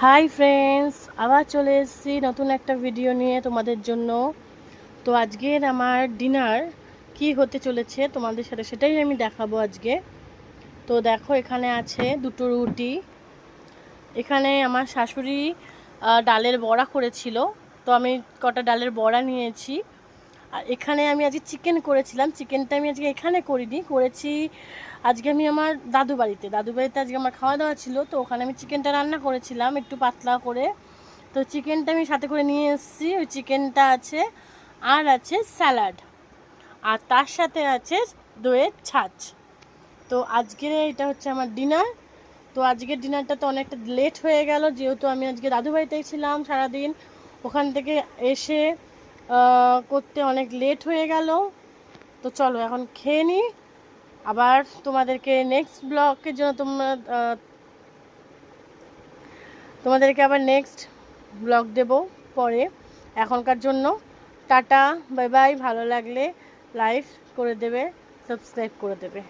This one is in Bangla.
হাই ফ্রেন্ডস, আবার চলে এসেছি নতুন একটা ভিডিও নিয়ে তোমাদের জন্য। তো আজকের আমার ডিনার কি হতে চলেছে তোমাদের সাথে সেটাই আমি দেখাবো আজকে। তো দেখো, এখানে আছে দুটো রুটি। এখানে আমার শাশুড়ি ডালের বড়া করেছিল, তো আমি কটা ডালের বড়া নিয়েছি। আর এখানে আমি আজকে চিকেন করেছিলাম। চিকেনটা আমি আজকে এখানে করিনি, করেছি আজকে আমি আমার দাদু বাড়িতে আজকে আমার খাওয়া দাওয়া ছিল, তো ওখানে আমি চিকেনটা রান্না করেছিলাম একটু পাতলা করে। তো চিকেনটা আমি সাথে করে নিয়ে এসেছি, ওই চিকেনটা আছে। আর আছে স্যালাড, আর তার সাথে আছে দইয়ের ছাঁচ। তো আজকের এটা হচ্ছে আমার ডিনার। তো আজকের ডিনারটা তো অনেকটা লেট হয়ে গেল, যেহেতু আমি আজকে দাদু বাড়িতেই ছিলাম সারাদিন। ওখান থেকে এসে করতে অনেক লেট হয়ে গেল। তো চলো এখন খেয়ে নিই, আবার তোমাদেরকে নেক্সট ব্লগের জন্য তোমাদেরকে আবার নেক্সট ব্লগ দেব পরে। এখনকার জন্য টাটা, বাই বাই। ভালো লাগলে লাইক করে দেবে, সাবস্ক্রাইব করে দেবে।